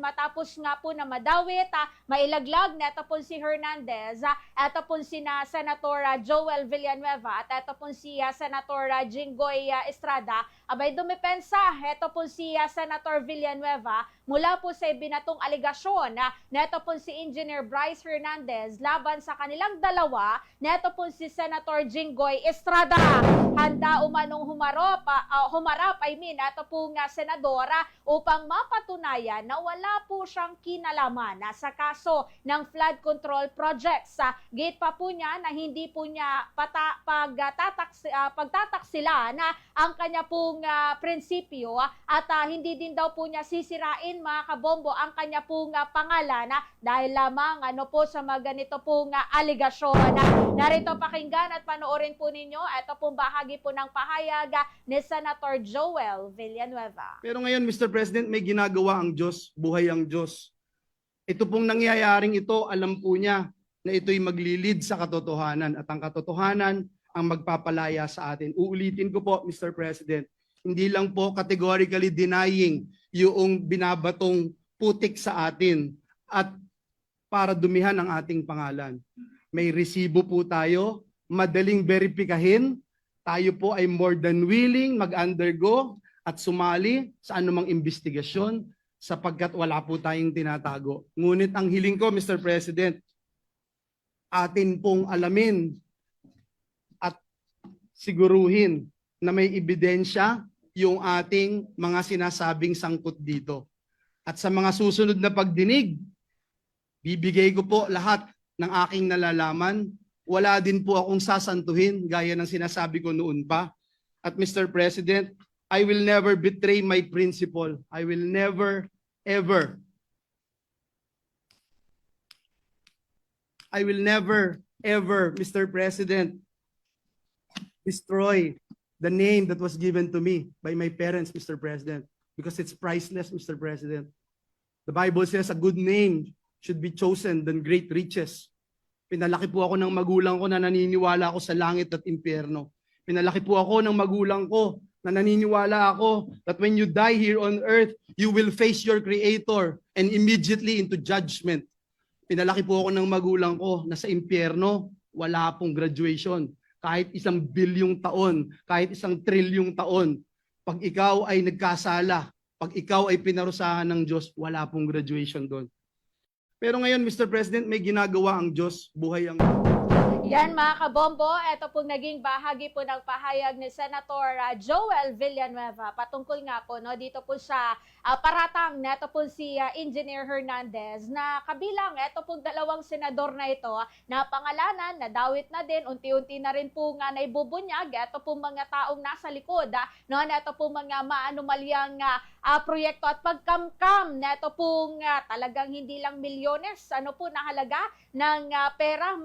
matapos nga po na madawit, mailaglag na ito po si Hernandez, ito po si Senator Joel Villanueva at ito po si Senator Jinggoy Estrada, abay dumepensa ito po si Senator Villanueva mula po sa binatong aligasyon na ito po si Engineer Bryce Hernandez laban sa kanilang dalawa, na ito po si Senator Jinggoy Estrada. Handa umanong humarap ito po nga senadora upang mapatunayan na wala po siyang kinalaman sa kaso ng flood control projects. Gate pa po niya na hindi po niya pagtataksilan ang kanya pong prinsipyo at hindi din daw po niya sisirain, mga kabombo, ang kanya pong pangalan dahil lamang po sa mga ganito pong aligasyon. Narito pakinggan at panoorin po ninyo ito pong bahagi po ng pahayag ni Senator Joel Villanueva. Pero ngayon, Mr. President, may ginagawa ang Diyos, buhay ang Diyos. Ito pong nangyayaring ito, alam po niya na ito'y maglilid sa katotohanan at ang katotohanan ang magpapalaya sa atin. Uulitin ko po, Mr. President, hindi lang po categorically denying yung binabatong putik sa atin at para dumihan ang ating pangalan. May resibo po tayo, madaling verifikahin. Tayo po ay more than willing mag-undergo at sumali sa anumang investigasyon sapagkat wala po tayong tinatago. Ngunit ang hiling ko, Mr. President, atin pong alamin at siguruhin na may ebidensya yung ating mga sinasabing sangkot dito. At sa mga susunod na pagdinig, bibigay ko po lahat ng aking nalalaman. Wala din po akong sasantuhin gaya ng sinasabi ko noon pa. At Mr. President, I will never betray my principle. I will never, ever, Mr. President, destroy the name that was given to me by my parents, Mr. President, because it's priceless, Mr. President. The Bible says a good name should be chosen than great riches. Pinalaki po ako ng magulang ko na naniniwala ako sa langit at impyerno. Pinalaki po ako ng magulang ko na naniniwala ako that when you die here on earth, you will face your Creator and immediately into judgment. Pinalaki po ako ng magulang ko na sa impyerno, wala pong graduation. Kahit 1 bilyong taon, kahit 1 trilyong taon, pag ikaw ay nagkasala, pag ikaw ay pinarusahan ng Diyos, wala pong graduation doon. Pero ngayon, Mr. President, may ginagawa ang Diyos, buhay ang... Yan mga kabombo, ito pong naging bahagi po ng pahayag ni Senator Joel Villanueva patungkol nga po dito po sa paratang na ito po si Engineer Hernandez na kabilang ito pong dalawang senador na ito na pangalanan, nadawit na din, unti-unti na rin po nga naibubunyag ito pong mga taong nasa likod na ito pong mga maanumalyang proyekto at pagkamkam na ito pong talagang hindi lang milyones na halaga ng pera